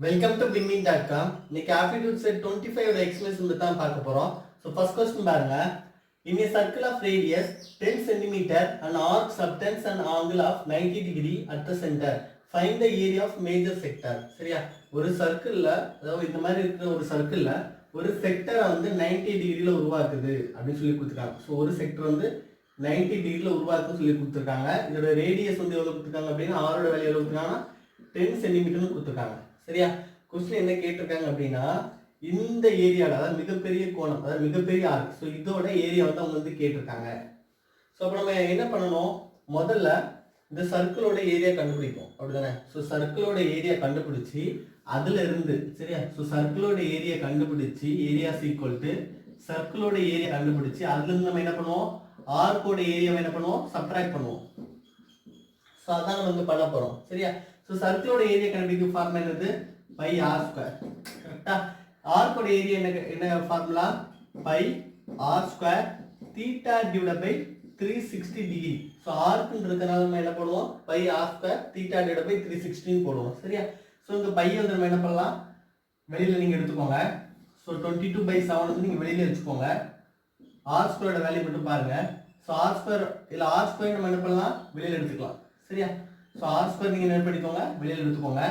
Welcome to winning.com. இன்னைக்கு aptitude set 25 ஓட expression பத்தி தான் பார்க்க போறோம். So first question பாருங்க. In a circle of radius 10 cm an arc subtends an angle of 90 degree at the center. Find the area of major sector. சரியா? ஒரு சர்க்கிள்ல அதாவது இந்த மாதிரி இருக்கிற ஒரு சர்க்கிள்ல ஒரு செக்டரை வந்து 90 டிகிரில உருவாக்குது அப்படின்னு சொல்லி கொடுத்துருக்காங்க. ஸோ ஒரு செக்டர் வந்து 90 டிகிரில உருவாக்குன்னு சொல்லி கொடுத்துருக்காங்க. இதோட ரேடியஸ் வந்து எவ்வளவு கொடுத்துருக்காங்க அப்படின்னா ஆரோட வேல்யூ எவ்வளவு கொடுத்துருக்காங்கன்னா 10 சென்டிமீட்டர்னு கொடுத்துருக்காங்க. சரியா? கொஸ்டின் என்ன கேட்டிருக்காங்க அப்படின்னா இந்த ஏரியாவில் அதாவது மிகப்பெரிய கோணம் அதாவது மிகப்பெரிய ஆர்க் ஸோ இதோட ஏரியா வந்து அவங்க வந்து கேட்டிருக்காங்க. ஸோ அப்போ நம்ம என்ன பண்ணணும், முதல்ல இந்த சர்க்கிளோட ஏரியா கண்டுபிடிப்போம் அப்படிதானே. ஸோ சர்க்கிளோட ஏரியா கண்டுபிடிச்சி அதுல இருந்து சரியா. ஸோ சர்க்கிளோட ஏரியா கண்டுபிடிச்சி ஏரியாஸ் ஈக்குவல் டு சர்க்கிளோட ஏரியா கண்டுபிடிச்சி அதுல இருந்து நம்ம என்ன பண்ணுவோம், ஆர்க்கோட ஏரியாவை என்ன பண்ணுவோம், சப்ட்ராக்ட் பண்ணுவோம். ஸோ அதான் நம்ம வந்து பண்ண போறோம். சரியா? ஸோ சர்க்கிளோட ஏரியா கண்டுபிடிக்கும் ஃபார்முலா என்னது, பை ஆர் ஸ்கொயர். கரெக்டா? ஆர்க்கோட ஏரியா என்ன formula, pi r square theta divide by 360 degree. So ஆர்க்குன்னு இருக்கனால நம்ம என்ன பண்ணுவோம், pi r square theta divide by 360 போடுவோம். சரியா? ஸோ இந்த பை வந்து நம்ம என்ன பண்ணலாம், வெளியில நீங்க எடுத்துக்கோங்க. ஸோ 22/7 வந்து நீங்க வெளியில வச்சுக்கோங்க. ஆர் ஸ்கொயரோட வேல்யூ மட்டும் பாருங்க. ஸோ ஆர் ஸ்கொயர் இல்ல ஆர் ஸ்கொயர் நம்ம என்ன பண்ணலாம், வெளியில எடுத்துக்கலாம். சரியா? ஸோ ஆர் ஸ்கொயர் நீங்க என்ன பண்ணிக்கோங்க, வெளியில எடுத்துக்கோங்க.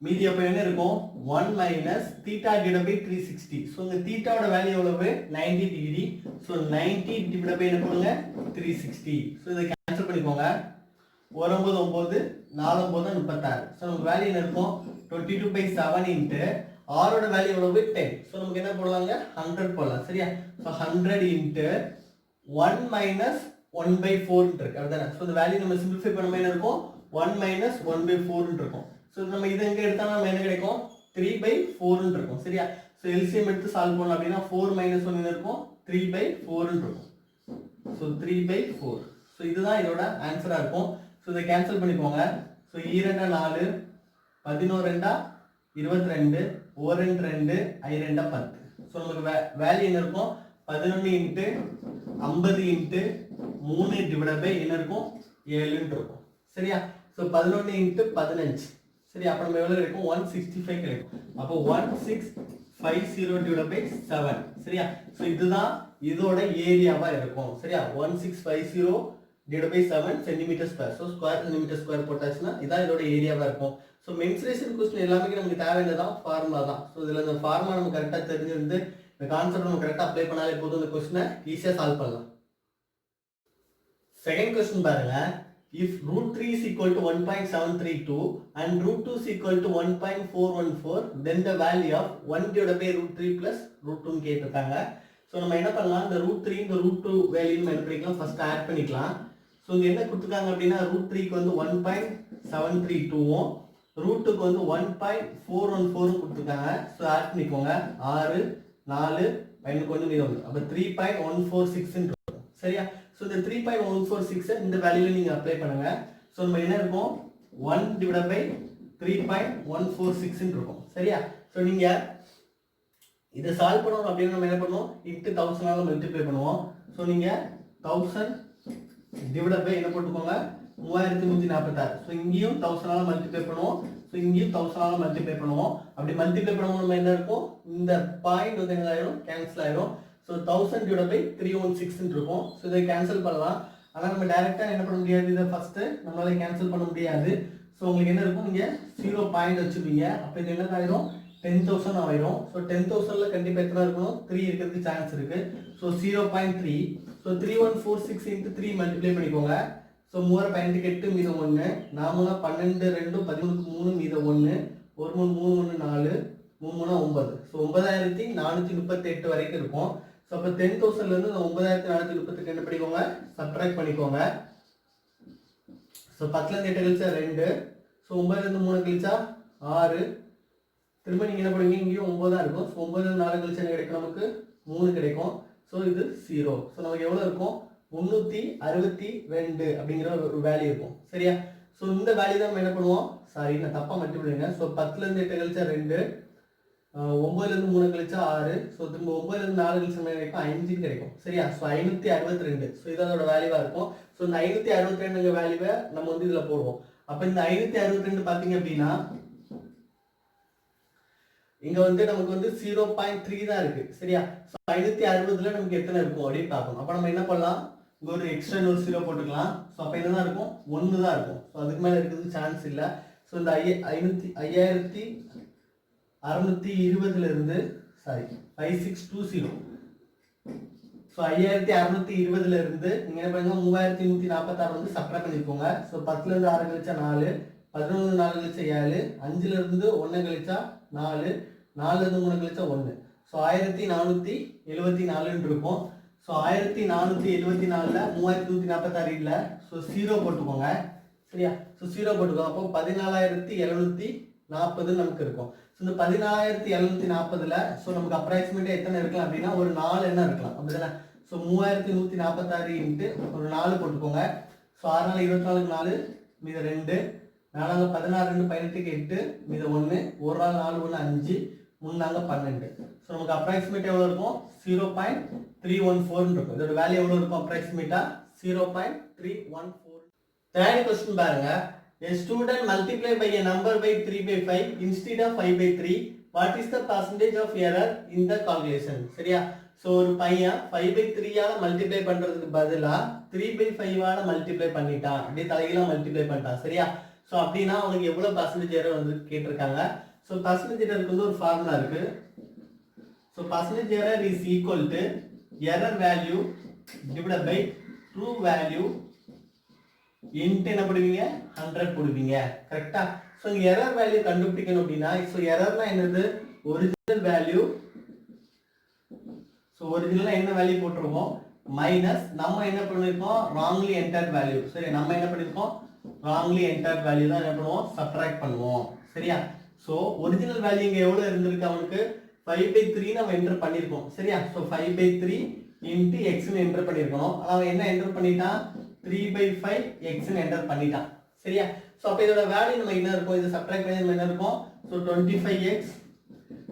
மீதி அப்ப என்ன இருக்கும், 1 minus theta divide by 360. So இந்த தீட்டாவோட வேல்யூ எவ்வளவு, 90 டிகிரி. ஸோ 90 டிவைட் பை என்ன பண்ணுங்க, 360. ஸோ இதை கேன்சல் பண்ணிக்கோங்க. 9 9 4 9 36. ஸோ நமக்கு வேல்யூ என்ன இருக்கும், 22/7 இன்ட்டு ஆரோட வேல்யூ எவ்வளவு, 10. ஸோ நமக்கு என்ன போடலாங்க, 100 போடலாம். சரியா? ஸோ 100 இன்ட்டு 1 மைனஸ் 1/4 இருக்கு அப்படிதானே. ஸோ இந்த வேல்யூ நம்ம சிம்பிளிஃபை பண்ணும்போது என்ன இருக்கும், 1 மைனஸ் 1/4 இருக்கும். ஸோ நம்ம இதை எங்க எடுத்தா நம்ம என்ன கிடைக்கும், 3/4 இருக்கும். சரியா? ஸோ எல்சிஎம் எடுத்து சால்வ் பண்ணோம் அப்படின்னா 4 மைனஸ் 1 என்ன இருக்கும், 3/4 இருக்கும். ஸோ 3/4. ஸோ இதுதான் இதோட ஆன்சரா இருக்கும். ஸோ இதை கேன்சல் பண்ணிக்கோங்க. So 2 4 11 22 1 2 I 2 10. ஸோ நமக்கு வேல்யூ என்ன இருக்கும், 11 இன்ட்டு 50 இன்ட்டு 3 டிவைட் பை என்ன இருக்கும், 7 இருக்கும். சரியா? So 11 into 15. சரி, அப்போ நம்ம எவ்வளவு கிடைக்கும், 165 கிடைக்கும். அப்போ 1650 டிவைட் பை 7. சரியா? ஸோ இதுதான் இதோட ஏரியாவா இருக்கும். சரியா? 1650 divide by 7 centimetre square. So square centimetre square போட்டாச்சுன்னா இதான் இதோட ஏரியாவா இருக்கும். ஸோ மென்சுரேஷன் கொஸ்டின் எல்லாமே நமக்கு தேவையானதான் ஃபார்முலா தான். ஸோ இதுல இந்த ஃபார்முலா நம்ம கரெக்டாக தெரிஞ்சிருந்து இந்த கான்செப்ட் நம்ம கரெக்டாக அப்ளை பண்ணாலே போதும், இந்த கொஸ்டினை ஈஸியாக சால்வ் பண்ணலாம். செகண்ட் கொஸ்டின் பாருங்க. If root 3 is equal to 1.732 and root 2 is equal to 1.414, then the value of 1 divided by root 3 plus root 2 கேட்டிருக்காங்க. ஸோ நம்ம என்ன பண்ணலாம், இந்த root 3 இந்த root 2 வேல்யூ நம்ம என்ன பண்ணிக்கலாம், ஃபர்ஸ்ட் ஆட் பண்ணிக்கலாம். ஸோ இங்க என்ன கொடுத்துருக்காங்க அப்படின்னா root 3க்கு வந்து 1.732வும் root 2க்கு வந்து 1.414 கொடுத்துருக்காங்க. ஸோ ஆட் பண்ணிக்கோங்க. 6 4 பையனுக்கு வந்து மீதம் வந்து அப்போ 3.146 இருக்கும். சரியா? ஸோ இந்த 3.146 இந்த வேல்யூல நீங்க அப்ளை பண்ணுங்க. ஸோ நம்ம என்ன இருக்கும், 1 டிவைட் பை 3.146 இருக்கும். சரியா? ஸோ நீங்க இதை சால்வ் பண்ணணும் அப்படின்னு நம்ம என்ன பண்ணுவோம், இன்ட்டு 1000 மல்டிப்ளை பண்ணுவோம். ஸோ நீங்க 1000 டிவைட் பை என்ன போட்டுக்கோங்க, 3146. ஸோ இங்கேயும் 1000 மல்டிப்ளை பண்ணுவோம். ஸோ இங்கேயும் 1000 மல்டிப்ளை பண்ணுவோம். அப்படி மல்டிப்ளை பண்ணும்போது நம்ம என்ன இருக்கும், இந்த பாயிண்ட் வந்து என்ன ஆயிரும், கேன்சல் ஆயிரும். ஸோ 1000 டிவைட் பை 316 இருக்கும். ஸோ இதை கேன்சல் பண்ணலாம். ஆனால் நம்ம டைரக்டா என்ன பண்ண முடியாது, இதை ஃபர்ஸ்ட் நம்மளால கேன்சல் பண்ண முடியாது. ஸோ உங்களுக்கு என்ன இருக்கும், நீங்க 0 பாயிண்ட் வச்சுப்பீங்க. அப்போ இது என்ன ஆயிரும், 10,000 ஆயிரும். ஸோ 10,000ல கண்டிப்பா எத்தனை இருக்கணும், 3 இருக்கிறதுக்கு சான்ஸ் இருக்கு. ஸோ 0.3. ஸோ 3146 இன்ட்டு 3 மல்டிப்ளை பண்ணிக்கோங்க. ஸோ 3 18 மீதம் 1 4 12 2 13 3 மீதம் 1 1 3 1 4 3 9. ஸோ 9438 வரைக்கும் இருக்கும். ஸோ அப்போ 10,000ல இருந்து 9438 என்ன பண்ணிக்கோங்க, சப்ட்ராக்ட் பண்ணிக்கோங்க. ஸோ 10ல இருந்து 8 கழிச்சா 2. ஸோ 9ல இருந்து 3 கழிச்சா 6. திரும்ப நீங்க என்ன பண்ணுவீங்க, இங்கேயும் 9 தான் இருக்கும். ஸோ 9ல இருந்து 4 கழிச்சா என்ன கிடைக்கும், நமக்கு 3 கிடைக்கும். ஸோ இது 0. ஸோ நமக்கு எவ்வளவு இருக்கும், 362 அப்படிங்கிற ஒரு வேல்யூ இருக்கும். சரியா? ஸோ இந்த வேல்யூ தான் நம்ம என்ன பண்ணுவோம், சாரி நான் தப்பா மல்டிப்ளை பண்ணுங்க. ஸோ 10ல இருந்து 8 கழிச்சா 2, 9ல இருந்து 3 கழிச்சா 6. ஸோ திரும்ப 9ல இருந்து 4 கழிச்சா கிடைக்கும் 5 கிடைக்கும். சரியா? ஸோ 562. ஸோ இது அதோட வேல்யூவா இருக்கும். ஸோ இந்த 562 வேல்யூவை நம்ம வந்து இதுல போடுவோம். அப்ப இந்த 562 பாத்தீங்க அப்படின்னா இங்க வந்து நமக்கு வந்து 0.3 தான் இருக்கு சரியா. 560ல நமக்கு எத்தனை இருக்கும் அப்படின்னு பார்க்கணும். அப்ப நம்ம என்ன பண்ணலாம், இங்க ஒரு எக்ஸ்ட்ரா ஒரு 0 போட்டுக்கலாம். ஸோ அப்ப என்னதான் இருக்கும், 1 தான் இருக்கும். ஸோ அதுக்கு மேல இருக்கிறது சான்ஸ் இல்லை. ஸோ இந்த 5620ல இருந்து சாரி 5620 ஸோ 5620ல இருந்து நீங்க என்ன பண்ணுங்க 3146 வந்து சப்ட்ராக்ட் பண்ணிக்கோங்க. ஸோ 10ல இருந்து 6 கழிச்சா 4, 11 4 கழிச்சா 7, 5ல இருந்து 1 கழிச்சா 4, 4ல இருந்து 3 கழிச்சா 1. ஸோ 1474 இருக்கும். ஸோ 1474ல 3146 இல்லை. ஸோ 0 போட்டுக்கோங்க சரியா. ஸோ 0 போட்டுக்கோங்க. அப்போ 14740 நமக்கு இருக்கும். ஸோ இந்த 14740ல ஸோ நமக்கு அப்ராக்சிமேட்டாக எத்தனை இருக்கலாம் அப்படின்னா ஒரு 4 என்ன இருக்கலாம் அப்படிதானே. ஸோ 3146 இன்ட்டு ஒரு 4 போட்டுக்கோங்க. ஸோ 6 நாள் 24 4 மீத 2, 4 16 2 18 8 மீத 1, ஒரு நாள் 4 1 5 3 12. ஸோ நமக்கு அப்ராக்சிமேட்டாக எவ்வளோ இருக்கும் 0.314 இருக்கும். இதோட வேல்யூ எவ்வளோ இருக்கும் அப்ராக்சிமேட்டாக 0.314. தேர்ட் கொஸ்டின் பாருங்க. A student multiply by a number by 3/5 instead of 5/3. What is the percentage of error in the calculation? சரியா. ஸோ ஒரு பையன் 5/3 மல்டிப்ளை பண்றதுக்கு பதிலா 3/5 மல்டிப்ளை பண்ணிட்டான். அப்படியே தலைகீழா மல்டிப்ளை பண்ணிட்டான் சரியா. ஸோ அப்படின்னா அவனுக்கு எவ்வளவு பர்சன்டேஜ் எரர் வந்து கேட்டிருக்காங்க. ஸோ பர்சன்டேஜ் எரருக்கு வந்து ஒரு ஃபார்முலா இருக்கு. So percentage error is equal to error value divided by true value into என்ன போடுவீங்க 100 போடுவீங்க கரெக்டா. ஸோ இங்க எரர் வேல்யூ கண்டுபிடிக்கணும் அப்படின்னா ஸோ எரர்னா என்னது ஒரிஜினல் வேல்யூ. ஸோ ஒரிஜினலா என்ன வேல்யூ போட்டிருக்கோம் மைனஸ் நம்ம என்ன பண்ணிருக்கோம் ராங்லி என்டர்ட் வேல்யூ. சரி நம்ம என்ன பண்ணிருக்கோம் ராங்லி என்டர்ட் வேல்யூ தான் என்ன பண்ணுவோம் சப்ட்ராக்ட் பண்ணுவோம் சரியா. ஸோ ஒரிஜினல் வேல்யூ இங்க எவ்வளவு இருந்திருக்கு அவனுக்கு 5/3 நம்ம என்டர் பண்ணிருக்கோம் சரியா. ஸோ 5/3 இன்ட்டு எக்ஸ்னு என்டர் பண்ணிருக்கணும். அவன் என்ன என்டர் பண்ணிட்டான் 3/5 எக்ஸ்னு என்டர் பண்ணிட்டான் சரியா. ஸோ அப்போ இதோட வேல்யூ நம்ம என்ன இருக்கும், இதை சப்ட்ராக்ட் பண்ணி நம்ம என்ன இருக்கும். So 25x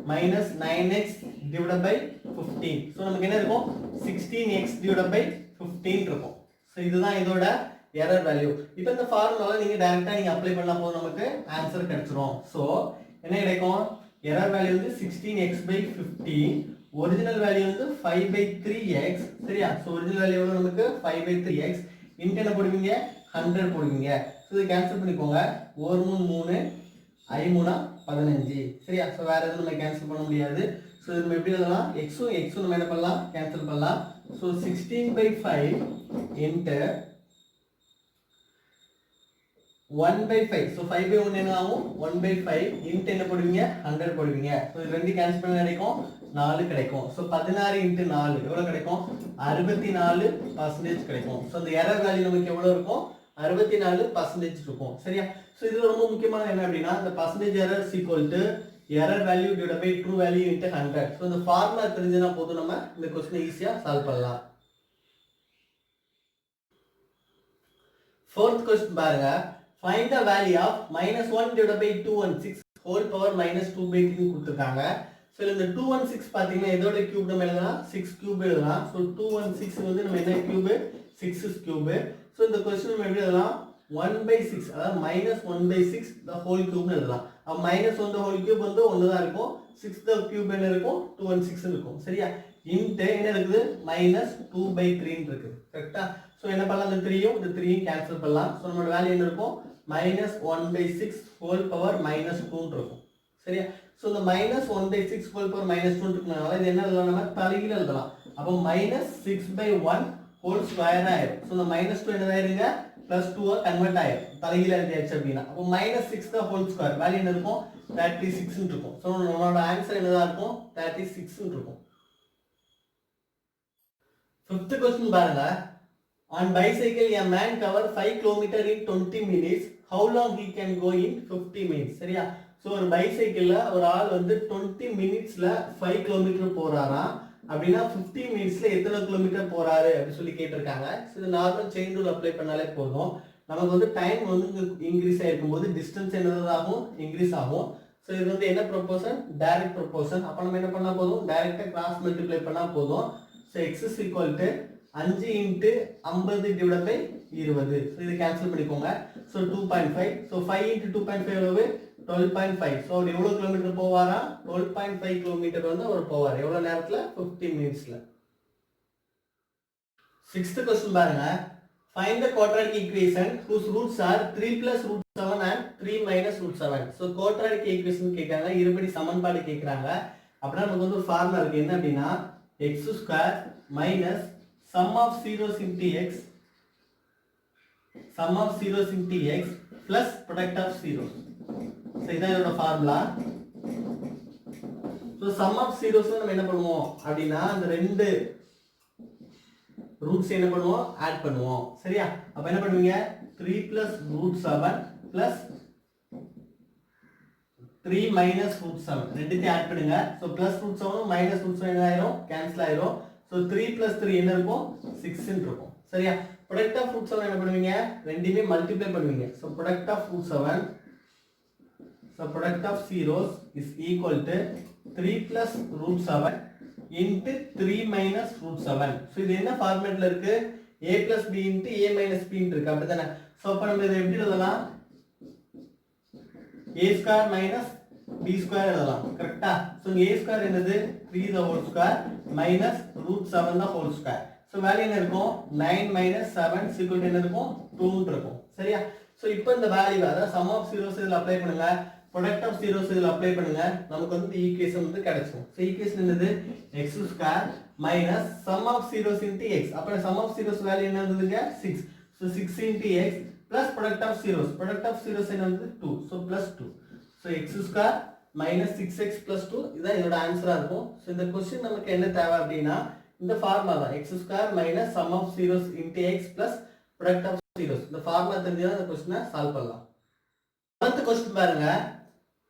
minus 9x divided by 15. So நமக்கு என்ன இருக்கும் 16x divided by 15 இருக்கும். ஸோ இதுதான் இதோட எரர் வேல்யூ. இப்போ இந்த ஃபார்முலாவை நீங்க டைரக்டா நீங்க அப்ளை பண்ணா போதும் நமக்கு ஆன்சர் கிடைச்சிரும். ஸோ என்ன கிடைக்கும் எரர் வேல்யூ வந்து 16x/15, ஒரிஜினல் வேல்யூ வந்து 5/3x சரியா. ஸோ ஒரிஜினல் வேல்யூ எவ்வளவு நமக்கு 5/3x இன்ட்டு என்ன போடுவீங்க 100 போடுவீங்க. ஸோ இதை கேன்சல் பண்ணிக்கோங்க. 1 3 3 5 3 15 சரியா. ஸோ வேற எதுவும் நம்ம கேன்சல் பண்ண முடியாது. ஸோ இது நம்ம எப்படி எழுதலாம் எக்ஸும் நம்ம என்ன பண்ணலாம் கேன்சல் பண்ணலாம். So 16/5 into 1/5. ஸோ 5/1 என்ன ஆகும் 1/5 இன்ட்டு என்ன போடுவீங்க 100 போடுவீங்க. ஸோ இது ரெண்டு கேன்சல் பண்ண கிடைக்கும் 4 கிடைக்கும். ஸோ 16 இன்ட்டு 4 எவ்வளவு கிடைக்கும் 64% கிடைக்கும். ஸோ இந்த எரர் வேல்யூ நமக்கு எவ்வளவு இருக்கும் 64% இருக்கும் சரியா. ஸோ இதுல ரொம்ப முக்கியமான என்ன அப்படின்னா இந்த percentage error is equal to error value divided by true value into 100. So இந்த ஃபார்முலா தெரிஞ்சுனா போதும் நம்ம இந்த क्वेश्चन ஈஸியா சால்வ் பண்ணலாம். fourth question பாருங்க. find the value of -1 divided by 216 whole power -2/3 கொடுத்திருக்காங்க. ஸோ இந்த 216 பாத்தீங்கன்னா இதோட கியூப் நம்ம எழுதலாம் 6 கியூப் எழுதலாம். ஸோ 216 வந்து நம்ம என்ன கியூப் 6 கியூப். ஸோ இந்த क्वेश्चन நம்ம எப்படி எழுதலாம் 1/6 அதாவது -1/6 the whole cube எழுதலாம். அப்ப -1 the whole cube வந்து 1 தான் இருக்கும். 6 the cube என்ன இருக்கும் 216 இருக்கும் சரியா. இன்ட்டு என்ன இருக்குது -2/3 இருக்கு கரெக்ட்டா. ஸோ என்ன பண்ணலாம் இந்த 3யும் இந்த 3யும் கேன்சல் பண்ணலாம். ஸோ நம்மளோட வேல்யூ என்ன இருக்கும் -1/6 whole power -2 இருக்கும் சரியா. ஸோ இந்த -1/6 whole power -2 இருக்கனால இது என்ன எழுதலாம் நம்ம தலைகீழ எழுதலாம். அப்போ -6/1 whole square ஆயிடும். ஸோ இந்த -2 என்னதாயிருங்க +2 கன்வெர்ட் ஆயிடும் தலைகீழ எழுதியாச்சு அப்படின்னா. அப்போ -6 the whole square வேல்யூ என்ன இருக்கும் 36 இருக்கும். ஸோ நம்மளோட ஆன்சர் என்னதா இருக்கும் 36 இருக்கும். fifth question பாருங்க. on bicycle a man cover 5 km in 20 minutes. how long he can go in 50 minutes சரியா. ஸோ ஒரு பைசைக்கிள்ல ஒரு ஆள் வந்து 20 மினிட்ஸ்ல 5 கிலோமீட்டர் போறாராம். அப்படின்னா 50 மினிட்ஸ்ல எத்தனை கிலோமீட்டர் போறாரு அப்படின்னு சொல்லி கேட்டிருக்காங்க. இது நார்மல் செயின் ரூல் அப்ளை பண்ணாலே போதும். நமக்கு வந்து டைம் வந்து இன்க்ரீஸ் ஆயிருக்கும் போது டிஸ்டன்ஸ் என்னதாகும் இன்க்ரீஸ் ஆகும். ஸோ இது வந்து என்ன ப்ரொபோர்ஷன் டைரக்ட் ப்ரொபோர்ஷன். அப்போ நம்ம என்ன பண்ணா போதும் டைரக்டா கிராஸ் மல்டிப்ளை பண்ணா போதும். So x is equal to 5 × 50 divided by 20. So இது கேன்சல் பண்ணிக்கோங்க. ஸோ 2.5. ஸோ 5 into 2.5 எவ்வளவு 12.5. ஸோ அவர் எவ்வளோ கிலோமீட்டர் போவாரா 12.5 கிலோமீட்டர் வந்து அவர் போவார். எவ்வளோ நேரத்தில் 15 மினிட்ஸில். 6th question பாருங்க. Find the quadratic equation whose roots are 3 plus root 7 and 3 minus root 7. So quadratic equation கேட்காங்க, இருபடி சமன்பாடு கேட்குறாங்க. அப்படின்னா நமக்கு வந்து ஒரு ஃபார்முலா இருக்கு. என்ன அப்படின்னா x square minus sum of zeros into x plus product of zeros. So இதான் இதோட formula. So sum of zeros நம்ம என்ன பண்ணுவோம் அப்படின்னா அந்த ரெண்டு ரூட்ஸ் என்ன பண்ணுவோம் ஆட் பண்ணுவோம். சரியா? அப்ப என்ன பண்ணுவீங்க 3 plus root 7 plus 3 minus root 7 ரெண்டுத்தையும் ஆட் பண்ணுங்க. So plus root 7 minus root 7 என்ன ஆயிரும் கேன்சல் ஆயிரும். சோ 3 plus 3 என்ன இருக்கும் 6 ன்னு இருக்கும். சரியா? ப்ராடக்ட் ஆஃப் root 7 என்ன பண்ணுவீங்க ரெண்டையுமே மல்டிப்ளை பண்ணுவீங்க. So product of root 7 so product of zeros is equal to 3 plus root 7 into 3 minus root 7. So இது என்ன ஃபார்மேட்ல இருக்கு a plus b into a minus b இருக்கு அப்படிதானே. சோ அப்ப நம்ம இதை எப்படி எழுதலாம் a square minus b square எழுதலாம். கரெக்ட்டா? சோ a square என்னது 3 the whole square minus root 7 the whole square. So value என்ன இருக்கும் 9 minus 7 is equal to என்ன இருக்கும் 2 ன்னு இருக்கும். சரியா? சோ இப்போ இந்த வேல்யூ அதாவது sum of zeros இதுல அப்ளை பண்ணுங்க. product of zeros இதுல அப்ளை பண்ணுங்க. நமக்கு வந்து ஈக்குவேஷன் வந்து கிடைக்கும். சோ ஈக்குவேஷன் என்னது x square minus sum of zeros into x. அப்ப sum of zeros வேல்யூ என்ன வந்ததுங்க 6. So 6 into x plus product of zeros. product of zeros என்ன வந்து 2. So plus 2. So x square minus 6x plus 2 இதான் இதோட ஆன்சரா இருக்கும். So இந்த question நமக்கு என்ன தேவை அப்படினா இந்த ஃபார்முலா தான் x square minus sum of zeros into x plus product of zeros. இந்த ஃபார்முலா தெரிஞ்சா இந்த क्वेश्चனை சால்வ் பண்ணலாம். அடுத்த क्वेश्चन பாருங்க.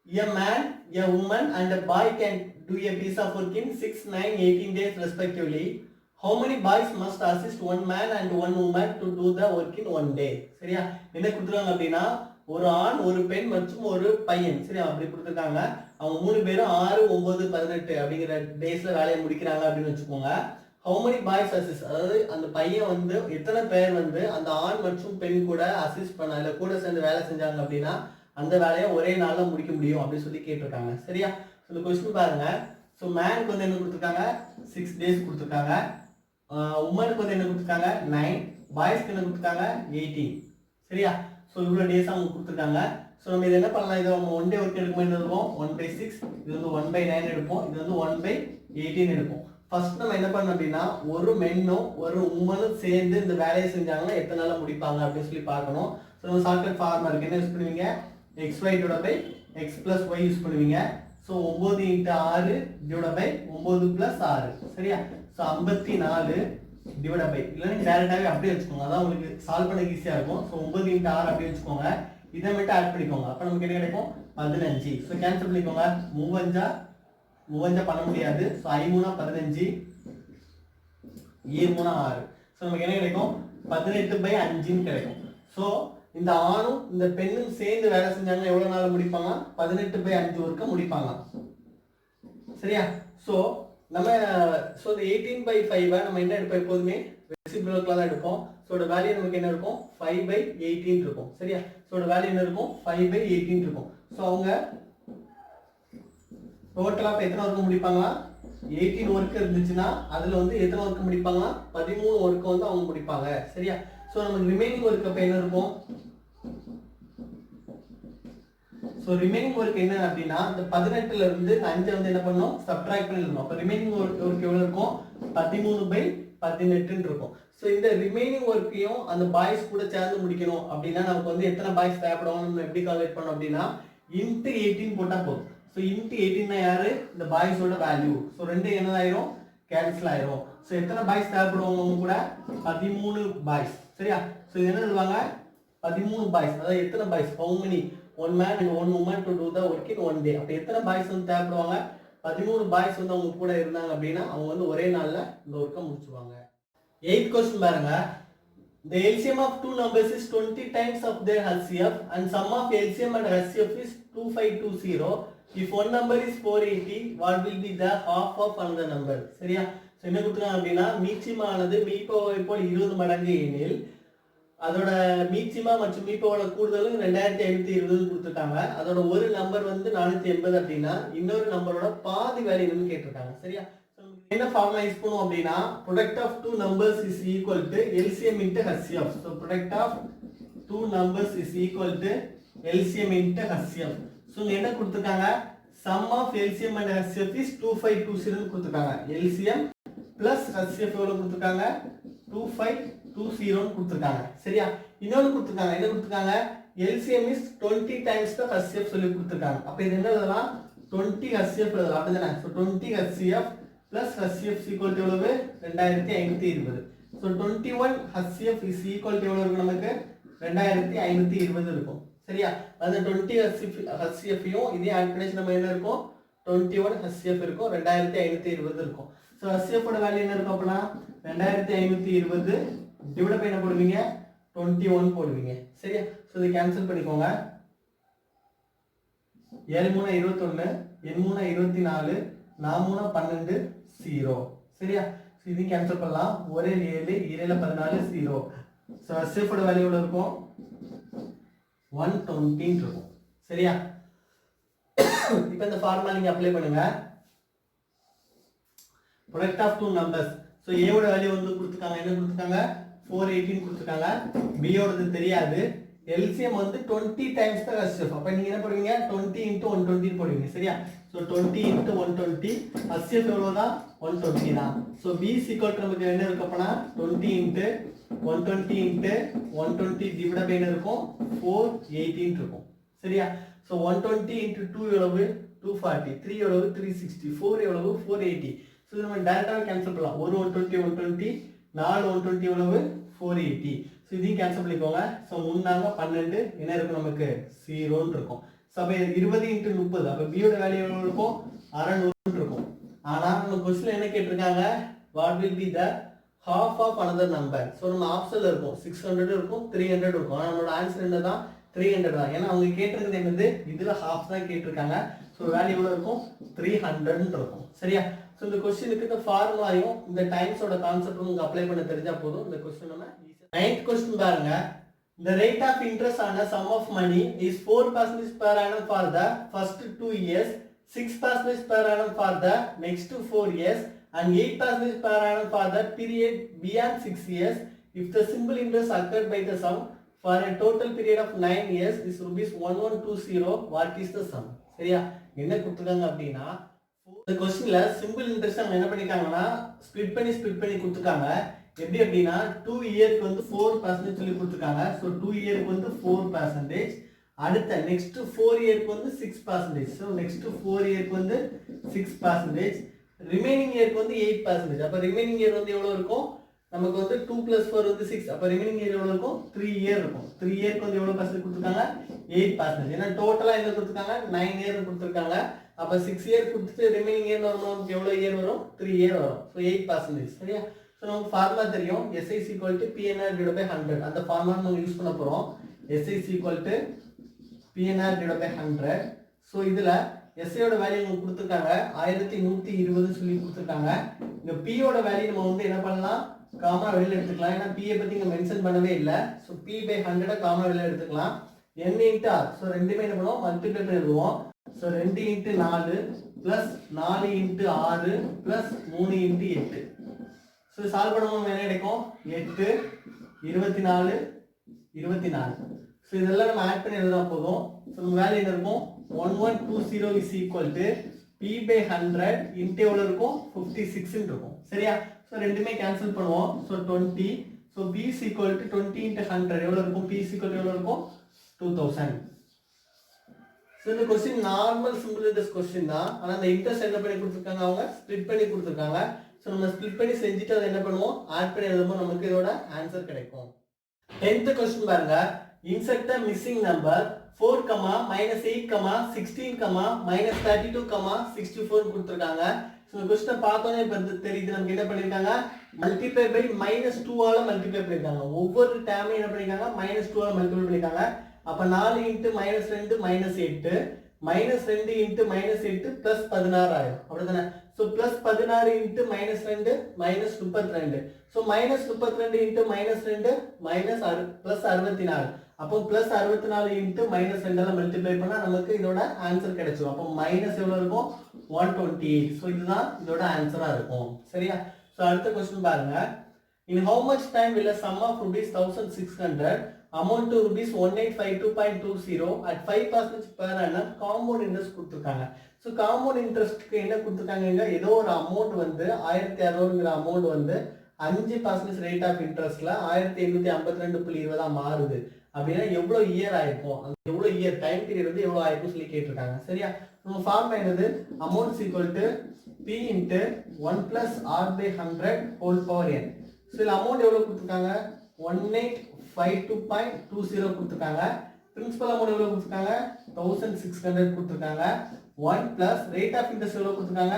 A man, a woman and a boy can do a piece of work in 6, 9, 18 days respectively. How many boys must assist one man and one woman to do the work in one day? சரியா? என்ன கொடுத்துருக்காங்க அப்படின்னா ஒரு ஆண் ஒரு பெண் மற்றும் ஒரு பையன். சரியா? அப்படி கொடுத்துருக்காங்க. அவங்க மூணு பேரும் 6, 9, 18 அப்படிங்கிற டேஸ்ல வேலையை முடிக்கிறாங்க அப்படின்னு வச்சுக்கோங்க. How many boys assist? அதாவது அந்த பையன் வந்து எத்தனை பேர் வந்து அந்த ஆண் மற்றும் பெண் கூட அசிஸ்ட் பண்ண இல்ல கூட சேர்ந்து வேலை செஞ்சாங்க அப்படின்னா அந்த வேலையை ஒரே நாள்ல முடிக்க முடியும் அப்படி சொல்லி கேட்டிருக்காங்க. சரியா? இந்த क्वेश्चन பாருங்க. சோ மேனுக்கு வந்து என்ன கொடுத்திருக்காங்க 6 டேஸ் கொடுத்திருக்காங்க. உமனுக்கு வந்து என்ன கொடுத்திருக்காங்க 9, பாய்ஸ்க்கு என்ன கொடுத்திருக்காங்க 18. சரியா? சோ இவ்வளவு டேஸ் அவங்க கொடுத்திருக்காங்க. சோ நம்ம இத என்ன பண்ணலாம் இத நம்ம 1 டே வர்க் எடுக்கும்போது என்ன எடுப்போம் 1/6 இது வந்து 1/9 எடுப்போம். இது வந்து 1/18 எடுப்போம். ஃபர்ஸ்ட் நம்ம என்ன பண்ணணும் அப்படின்னா ஒரு மென்னும் ஒரு உமனும் சேர்ந்து இந்த வேலையை செஞ்சாங்கன்னா எத்தனை நாள்ல முடிப்பாங்க அப்படின்னு சொல்லி பார்க்கணும். சோ நம்ம ஷார்ட்கட் ஃபார்முலா இருக்கு. என்ன யூஸ் பண்ணுவீங்க xy divided by x plus y use பண்ணுவீங்க. So 9 into 6 divided by 9 plus 6. சரியா? சோ 54 divided by இல்ல நீங்க டைரக்டாவே அப்படியே வெச்சுக்கோங்க. அதான் உங்களுக்கு சால்வ் பண்ண ஈஸியா இருக்கும். சோ 9 into 6 அப்படியே வெச்சுக்கோங்க. இத மட்டும் ஆட் பண்ணிக்கோங்க. அப்ப நமக்கு என்ன கிடைக்கும் 15. சோ கேன்சல் பண்ணிக்கோங்க. 35 பண்ண முடியாது. சோ 5 3 15 7 3 6. சோ நமக்கு என்ன கிடைக்கும் 18/5 ன்னு கிடைக்கும். சோ இந்த ஆணும் இந்த பெண்ணும் சேர்ந்து வேலை செஞ்சாங்க எவ்வளவு நாள் முடிப்பாங்க 18/5 வரைக்கும் முடிப்பாங்க. சரியா? சோ நம்ம சோ இந்த 18/5 நம்ம என்ன எடுப்போம் எப்போதுமே ரெசிப்ரோக்கலா தான் எடுப்போம். சோ the வேல்யூ நமக்கு என்ன இருக்கும் 5/18 இருக்கும். சரியா? சோ the வேல்யூ என்ன இருக்கும் 5/18 இருக்கும். சோ அவங்க டோட்டலா எத்தனை வர்க் முடிப்பாங்க 18 வர்க் இருந்துச்சுன்னா அதுல வந்து எத்தனை வர்க் முடிப்பாங்க 13 வர்க் வந்து அவங்க முடிப்பாங்க. சரியா? சோ நமக்கு ரிமைனிங் வர்க் அப்ப என்ன இருக்கும் சோ ரிமைனிங் வர்க் என்ன அப்படினா இந்த 18ல இருந்து 5 வந்து என்ன பண்ணனும் சப்ட்ராக்ட் பண்ணிடணும். அப்ப ரிமைனிங் வர்க் எவ்வளவு இருக்கும் 13/18 ன்னு இருக்கும். சோ இந்த ரிமைனிங் வர்க்கையும் அந்த பாய்ஸ் கூட சேர்ந்து முடிக்கணும் அப்படினா நமக்கு வந்து எத்தனை பாய்ஸ் தேவைப்படுவாங்க நம்ம எப்படி கால்குலேட் பண்ணனும் அப்படினா into 18 போட்டா போதும். சோ into 18 னா யாரு இந்த பாய்ஸோட வேல்யூ. சோ ரெண்டு என்ன ஆயிரும் கேன்சல் ஆயிரும். சோ எத்தனை பாய்ஸ் தேவைப்படுவாங்க அவங்க கூட 13 பாய்ஸ். சரியா? சோ இது என்ன சொல்வாங்க 13 பாய்ஸ். அதாவது எத்தனை boys how many one man and one woman to do the work in one day. அப்ப எத்தனை பாய்ஸ் வந்து தேவைப்படுவாங்க 13 பாய்ஸ் வந்து அவங்க கூட இருந்தாங்க அப்படினா அவங்க வந்து ஒரே நாள்ல இந்த வர்க்க முடிச்சுவாங்க. 8th question பாருங்க. The LCM of two numbers is 20 times of their HCF and sum of LCM and HCF is 2520. If one number is 480, what will be the half of another number? சரியா? So என்ன கொடுத்தாங்க அப்படினா மீச்சிமானது மீப்போவை போல் 20 மடங்கு எனில் அதோட மீச்சிமா மற்றும் மீப்போட கூடுதலும் 2520 கொடுத்துருக்காங்க. அதோட ஒரு நம்பர் வந்து 480 அப்படின்னா இன்னொரு நம்பரோட பாதி வேல்யூன்னு கேட்டிருக்காங்க. சரியா? என்ன ஃபார்முலா யூஸ் பண்ணுவோம் அப்படின்னா product of two numbers is equal to LCM into HCF. So product of two numbers is equal to LCM into HCF. ஸோ என்ன கொடுத்துருக்காங்க? Sum of LCM and HCF is 2520 கொடுத்துருக்காங்க. எல்சிஎம் பிளஸ் ஹச்சிஎஃப் எவ்வளவு கொடுத்துருக்காங்க? 2520 கொடுத்துருக்காங்க. சரியா? இன்னொன்று கொடுத்துருக்காங்க. என்ன கொடுத்துருக்காங்க? LCM is 20 times the HCF சொல்லி கொடுத்துருக்காங்க. அப்போ இது என்ன எழுதலாம்? 20 ஹச்சிஎஃப் எழுதலாம். அப்படிதானே? So 20 HCF plus HCF equal to எவ்வளவு? 2520. So 21 HCF is equal to எவ்வளவு இருக்கும்? நமக்கு 2520 இருக்கும். சரியா? அந்த 20 ஹச்சிஎஃப்யும் இதே ஆட் பண்ணி நம்ம என்ன இருக்கும்? 21 ஹச்சிஎஃப் இருக்கும், 2520 இருக்கும். ஸோ ஹச்சிஎஃப் ஓட வேல்யூ என்ன இருக்கும்? அப்படின்னா 2520 டிவைட் பை என்ன போடுவீங்க? 21 போடுவீங்க. சரியா? ஸோ இதை கேன்சல் பண்ணிக்கோங்க. 7 3 21, 8 3 24, 4 3 12, 0. சரியா? ஸோ இதையும் கேன்சல் பண்ணலாம். ஒரே 7 7 14 0. ஸோ ஹச்சிஎஃப் ஓட வேல்யூ எவ்வளவு இருக்கும்? 120 இருக்கும். சரியா? இப்போ இந்த ஃபார்முலா நீங்க அப்ளை பண்ணுங்க. Product of two numbers. So a ஓட வேல்யூ வந்து கொடுத்துருக்காங்க. என்ன கொடுத்துருக்காங்க? 418 கொடுத்துருக்காங்க. b ஓடது தெரியாது. எல்சிஎம் வந்து 20 டைம்ஸ் த ஹச்சிஎஃப். அப்போ நீங்க என்ன போடுவீங்க? 20 into 120 போடுவீங்க. சரியா? ஸோ 20 into 120 ஹச்சிஎஃப் எவ்வளவுதான்? 120 தான். ஸோ b ஈக்குவல் நமக்கு என்ன இருக்கு? அப்பனா 20 into 120 into 120 டிவைட் பை என்ன இருக்கும்? 418 இருக்கும். சரியா? ஸோ 120 into 2 எவ்வளவு? 240. 3 எவ்வளவு? 360. 4 எவ்வளவு? 480. ஸோ நம்ம டைரக்டாக கேன்சல் பண்ணலாம். ஒரு 120 120 4 120 எவ்வளவு? 480. ஸோ இதையும் கேன்சல் பண்ணிக்கோங்க. ஸோ முன்னாங்க 12 என்ன இருக்கும்? நமக்கு 0 இருக்கும். ஸோ அப்போ 20 into 30. அப்போ பியோட வேல்யூ எவ்வளவு இருக்கும்? 600 இருக்கும். ஆனால் நம்ம கொஸ்டின் என்ன கேட்டிருக்காங்க? What will be the half of another number. So நம்ம ஆப்ஷன்ல இருக்கும் 600 இருக்கும், 300 இருக்கும். ஆனால் நம்மளோட ஆன்சர் என்ன தான்? 300 தான். ஏன்னா அவங்க கேட்டிருக்கிறது என்னது? இதுல ஹாஃப் தான் கேட்டிருக்காங்க. ஸோ வேல்யூ எவ்வளவு இருக்கும்? 300 இருக்கும். சரியா? ஸோ இந்த கொஸ்டினுக்கு இந்த ஃபார்முலாயும் இந்த டைம்ஸோட கான்செப்டும் உங்களுக்கு அப்ளை பண்ண தெரிஞ்சா போதும். இந்த கொஸ்டின் நம்ம 9th கொஸ்டின் பாருங்க. The rate of interest on a sum of money is 4% per annum for the first 2 years, 6% per annum for the next 4 years, and 8% per annum for the period beyond 6 years. If the simple interest occurred by the sum for a total period of 9 years is rupees 1120, what is the sum? சரியா? என்ன கொடுத்துருக்காங்க அப்படின்னா இந்த கொஸ்டின்ல simple interest அவங்க என்ன பண்ணிருக்காங்கன்னா split பண்ணி கொடுத்துருக்காங்க. எப்படி அப்படின்னா 2 இயருக்கு வந்து 4% சொல்லி கொடுத்துருக்காங்க. ஸோ 2 இயருக்கு வந்து 4%, அடுத்த நெக்ஸ்ட் 4 இயருக்கு வந்து 6%. ஸோ நெக்ஸ்ட் 4 இயருக்கு வந்து 6%, ரிமைனிங் இயருக்கு வந்து 8%. அப்போ ரிமைனிங் இயர் வந்து எவ்வளோ இருக்கும்? நமக்கு வந்து 2 + 4 வந்து 6. அப்போ ரிமைனிங் இயர் எவ்வளோ இருக்கும்? 3 இயர் இருக்கும். 3 இயருக்கு வந்து எவ்வளோ பர்சன்ட் கொடுத்துருக்காங்க? 8%. ஏன்னா டோட்டலாக என்ன கொடுத்துருக்காங்க? 9 இயர் கொடுத்துருக்காங்க. அப்போ 6 இயர் கொடுத்துட்டு ரிமைனிங் இயர் வரும். நமக்கு எவ்வளோ இயர் வரும்? 3 இயர் வரும். ஸோ 8%. சரியா? ஸோ நமக்கு ஃபார்முலா தெரியும். SI = PNR / 100. அந்த ஃபார்முலா நம்ம யூஸ் பண்ண போகிறோம். SI = PNR / 100. ஸோ இதில் எஸ்ஐயோட வேல்யூ உங்களுக்கு கொடுத்துருக்காங்க 1120 சொல்லி கொடுத்துருக்காங்க. இந்த பியோட வேல்யூ நம்ம வந்து என்ன பண்ணலாம்? காமனா வெளியில் எடுத்துக்கலாம். ஏன்னா பியை பற்றி இங்கே மென்ஷன் பண்ணவே இல்லை. ஸோ P/100 காமனா வெளியில் எடுத்துக்கலாம். N × R. ஸோ ரெண்டுமே என்ன பண்ணுவோம்? மல்டிப்ளை பண்ணி எழுதுவோம். ஸோ 2 × 4 + 4 × 6 + 3 × 8. ஸோ சால்வ் பண்ணும்போது என்ன கிடைக்கும்? 8 24 24. ஸோ இதெல்லாம் நம்ம ஆட் பண்ணி எழுதினா போதும். ஸோ நம்ம வேல்யூ என்ன இருக்கும்? 1120 is equal to P/100 into எவ்வளோ இருக்கும்? 56 இருக்கும். சரியா? ஸோ ரெண்டுமே கேன்சல் பண்ணுவோம். So 20. So P is equal to 20 × 100 எவ்வளோ இருக்கும்? P is equal to எவ்வளோ இருக்கும்? 2000. ஸோ இந்த question normal simple interest question தான். ஆனால் இந்த இன்ட்ரெஸ்ட் என்ன பண்ணி கொடுத்துருக்காங்க? அவங்க ஸ்ப்ளிட் பண்ணி கொடுத்துருக்காங்க. ஸோ நம்ம ஸ்ப்ளிட் பண்ணி செஞ்சுட்டு அதை என்ன பண்ணுவோம்? ஆட் பண்ணி எழுதும்போது நமக்கு இதோட ஆன்சர் கிடைக்கும். 10th கொஸ்டின் பாருங்க. Insert the missing number 4, -8, 16, -32, 64 கொடுத்துருக்காங்க. ஸோ கொஸ்டினை பார்த்தோன்னே இப்போ தெரியுது நமக்கு என்ன பண்ணியிருக்காங்க? மல்டிப்ளை பை -2 ஆல் மல்டிப்ளை பண்ணியிருக்காங்க. ஒவ்வொரு டேர்மையும் என்ன பண்ணியிருக்காங்க? -2 ஆல் மல்டிப்ளை பண்ணியிருக்காங்க. அப்போ 4 × -2 -8, -2 இன்ட்டு -8 ப்ளஸ் 16 ஆயிடும் அப்படிதானே. So plus 16 into -2 -32. So -32 into -2 plus 64. அப்போ ப்ளஸ் 64 இன்ட்டு -2 மல்டிப்ளை பண்ணா நமக்கு இதோட ஆன்சர் கிடைச்சிடும். அப்போ மைனஸ் எவ்வளவு இருக்கும் 128. ஸோ இதுதான் இதோட ஆன்சரா இருக்கும். சரியா. ஸோ அடுத்த கொஸ்டின் பாருங்க. In how much time will a sum of rupees 1600 amount to rupees 1852.20 at 5% per annum compound interest கொடுத்திருக்காங்க. ஸோ காம்பவுண்ட் இன்ட்ரெஸ்ட்க்கு என்ன கொடுத்துருக்காங்க, ஏதோ ஒரு அமௌண்ட் வந்து 1600ங்கிற அமௌண்ட் வந்து 5% ரேட் ஆஃப் இன்ட்ரெஸ்ட்ல 1752.20 மாறுது அப்படின்னா எவ்வளோ இயர் ஆயிருக்கும், எவ்வளோ இயர் டைம் பீரியட் வந்து எவ்வளோ ஆயிருக்கும் சொல்லி கேட்டிருக்காங்க. சரியா. நம்ம ஃபார்முலா என்னது, amount equal to P into 1 + R/100 whole power n. So இதில் அமௌண்ட் எவ்வளோ கொடுத்துருக்காங்க 1852.20 கொடுத்துருக்காங்க. பிரின்சிபல் அமௌண்ட் எவ்வளோ கொடுத்துருக்காங்க 1600 கொடுத்துருக்காங்க. 1 + ரேட் ஆஃப் இன்ட்ரெஸ்ட் எவ்வளோ கொடுத்துருக்காங்க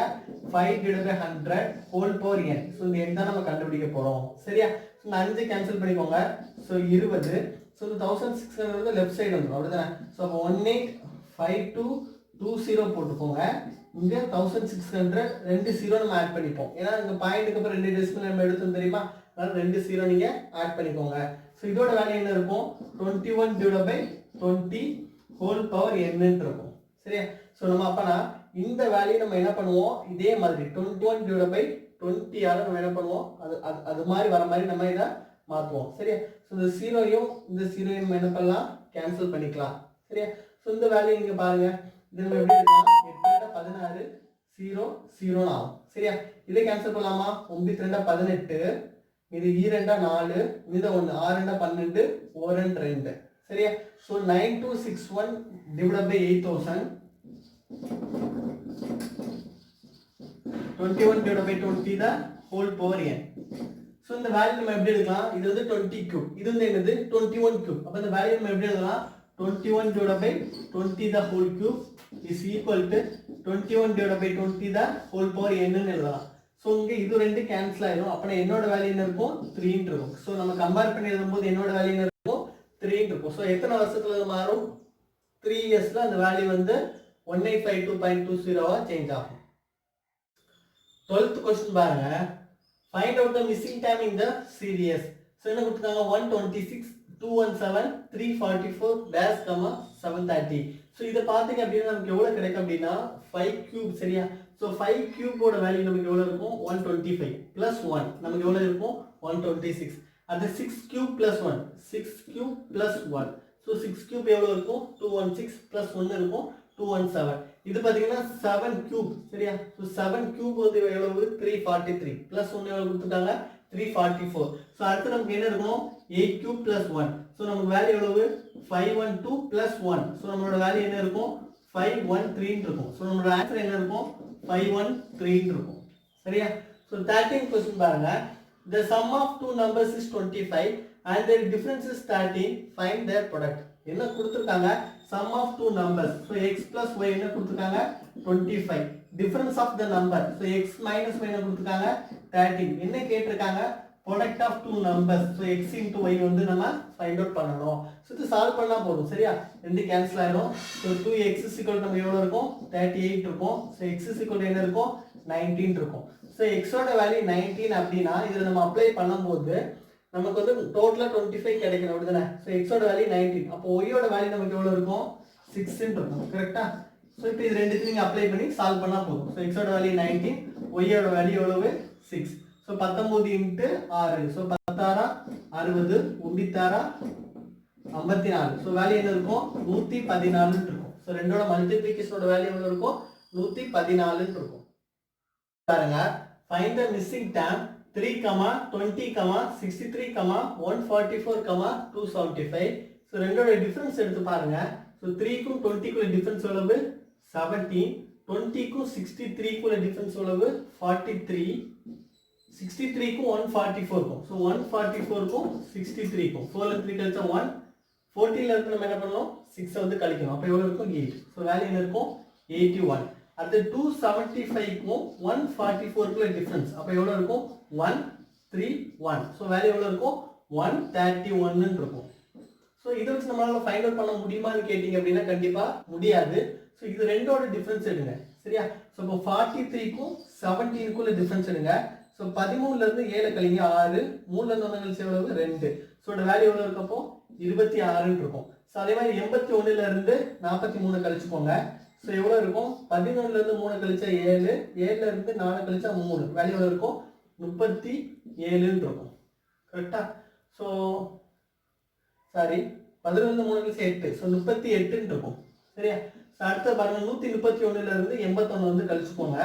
5/100 ஹோல் பவர் n. ஸோ இந்த எண் தான் நம்ம கண்டுபிடிக்க போகிறோம். சரியா. ஸோ இந்த 5 கேன்சல் பண்ணிக்கோங்க. ஸோ 20. ஸோ இந்த 1600 வந்து லெஃப்ட் சைடு வந்துடும் அப்படிதானே. ஸோ அப்போ 1852.20 போட்டுக்கோங்க. இங்க 1600 2 0 நம்ம ஆட் பண்ணிப்போம். ஏன்னா இந்த பாயிண்ட்க்கு அப்புறம் 2 டெசிமல் நம்ம எடுத்தோம் தெரியுமா, அதனால 2 0 நீங்க ஆட் பண்ணிக்கோங்க. ஸோ இதோட வேல்யூ என்ன இருக்கும் 21/20 ஹோல் பவர் n இருக்கும். சரியா. ஸோ நம்ம அப்பனா இந்த வேல்யூ நம்ம என்ன பண்ணுவோம், இதே மாதிரி 21/20 ஆல நம்ம என்ன பண்ணுவோம், அது மாதிரி வர மாதிரி நம்ம இதை மாற்றுவோம். சரியா. ஸோ இந்த 0யும் இந்த 0யும் நம்ம என்ன பண்ணலாம் கேன்சல் பண்ணிக்கலாம். சரியா. ஸோ இந்த வேல்யூ நீங்க பாருங்க, இது நம்ம எப்படி எடுக்கலாம் 8 16 0 0 ஆகும். சரியா. இதை கேன்சல் பண்ணலாமா 9 2 18 இது 2 4 இது 1 6 2 12 1 2. சரியா. So 9261 divided by 8000 21/20 the whole power n. So இந்த வேல்யூ நம்ம எப்படி எடுக்கலாம், இது வந்து 20 கியூப், இது வந்து என்னது 21 கியூப். அப்போ இந்த வேல்யூ நம்ம எப்படி எழுதலாம் 21/20 the whole cube is equal to 21/20 the whole power n ன்னு எழுதலாம். ஸோ இங்கே இது 2 கேன்சல் ஆயிடும். அப்போ என்னோட வேல்யூ என்ன இருக்கும் 3 இருக்கும். ஸோ நம்ம கம்பேர் பண்ணி எழுதும்போது என்னோட வேல்யூ என்ன இருக்கும் 3 இருக்கும். ஸோ எத்தனை வருஷத்துல மாறும் 3 இயர்ஸ்ல அந்த வேல்யூ வந்து 1852.20 சேஞ்ச் ஆகும். 12th கொஸ்டின் பாருங்க. Find out the missing time in the series. So என்ன கொடுத்துருக்காங்க 126 217 344 டேஷ் 730. ஸோ இதை பார்த்தீங்க அப்படின்னா நமக்கு எவ்வளோ கிடைக்கும் அப்படின்னா 5 கியூப். சரியா. ஸோ 5 கியூபோட வேல்யூ நமக்கு எவ்வளோ இருக்கும் 125 + 1 நமக்கு எவ்வளோ இருக்கும் 126. அது 6 கியூப் + 1 6 கியூப் + 1. ஸோ 6 கியூப் எவ்வளோ இருக்கும் 216 + 1 இருக்கும் 217. இது பார்த்தீங்கன்னா 7 கியூப். சரியா. ஸோ 7 கியூப் வந்து எவ்வளவு 343 + 1 எவ்வளோ கொடுத்துட்டாங்க 344. ஸோ அடுத்து நமக்கு என்ன இருக்கணும் 8 கியூப் + 1. ஸோ நமக்கு வேல்யூ எவ்வளவு 512 + 1. ஸோ நம்மளோட வேல்யூ என்ன இருக்கும் 513 இருக்கும். ஸோ நம்மளோட ஆன்சர் என்ன இருக்கும் 513 இருக்கும். சரியா. ஸோ 13 கொஸ்டின் பாருங்க. The sum of two numbers is 25 and their difference is 13. Find their product. என்ன கொடுத்திருக்காங்க sum of two numbers. So x plus y என்ன கொடுத்திருக்காங்க 25. Difference of the number. So x minus y என்ன கொடுத்திருக்காங்க 13. என்ன கேட்டிருக்காங்க product of two numbers. So x into y வந்து நம்ம find out பண்ணணும். So இது சால்வ் பண்ணா போதும். சரியா. ரெண்டு கேன்சல் ஆயிடும். So 2x is equal to நமக்கு எவ்வளவு இருக்கும் 38 இருக்கும். So x is equal to என்ன இருக்கும் 19 இருக்கும். So x ஓட வேல்யூ 19 அப்படினா இத நம்ம அப்ளை பண்ணும்போது நமக்கு வந்து டோட்டலா 25 கிடைக்கும் அப்படிதானே. So x ஓட வேல்யூ 19. அப்போ y ஓட வேல்யூ நமக்கு எவ்வளவு இருக்கும் 6 இருக்கும். கரெக்ட்டா. So இப்போ இது ரெண்டுத்தையும் நீங்க அப்ளை பண்ணி சால்வ் பண்ணா போதும். So x ஓட வேல்யூ 19, y ஓட வேல்யூ எவ்வளவு 6. So 19 into 6. So 10 60 96 54. So value என்ன இருக்கும் 114 இருக்கும். So ரெண்டோட மல்டிப்ளிகேஷன் ஓட வேல்யூ எவ்வளவு இருக்கும் 114 இருக்கும். பாருங்க find the missing term 3, 20, 63, 144, 275. So ரெண்டோட டிஃபரன்ஸ் எடுத்து பாருங்க. So 3 க்கும் 20 க்குள்ள டிஃபரன்ஸ் எவ்வளவு 17, 20 க்கும் 63 க்குள்ள டிஃபரன்ஸ் எவ்வளவு 43, 63 க்கும் 144 க்கும். So 144 க்கும் 63 க்கும் 4 ல 3 கழிச்சா 1, 14 ல இருந்து நம்ம என்ன பண்ணனும் 6 வந்து கழிக்கணும். அப்ப எவ்வளவு இருக்கும் 8. So வேல்யூ என்ன இருக்கும் 81. அடுத்து 275 க்கும் 144 க்குள்ள டிஃபரன்ஸ். அப்ப எவ்வளவு இருக்கும் 131. So வேல்யூ எவ்வளவு இருக்கும் 131 ன்னு இருக்கும். ஸோ இதை வச்சு நம்மளால ஃபைண்ட் அவுட் பண்ண முடியுமான்னு கேட்டிங்க அப்படின்னா கண்டிப்பாக முடியாது. ஸோ இது ரெண்டோட டிஃப்ரென்ஸ் எடுங்க. சரியா? ஸோ இப்போ 43க்கும் 17க்குள்ள டிஃப்ரென்ஸ் எடுங்க. ஸோ 13லேருந்து 7 கழிங்க 6, 3லேருந்து 1 கழிச்சு எவ்வளவு 2. ஸோ இதோட வேல்யூ எவ்வளோ இருக்கப்போ 26ன்னு இருக்கும். ஸோ அதே மாதிரி 81லேருந்து 43 கழிச்சுக்கோங்க. ஸோ எவ்வளோ இருக்கும் 11லேருந்து 3 கழிச்சா 7, 7லேருந்து 4 கழிச்சா 3, வேல்யூ எவ்வளோ இருக்கும் 37ன்னு இருக்கும். கரெக்டா? ஸோ சாரி 11லேருந்து 3 கழிச்சா 8, ஸோ 38ன்னு இருக்கும். சரியா? ஸோ அடுத்து பாருங்க 131லேருந்து 81 வந்து கழிச்சுக்கோங்க.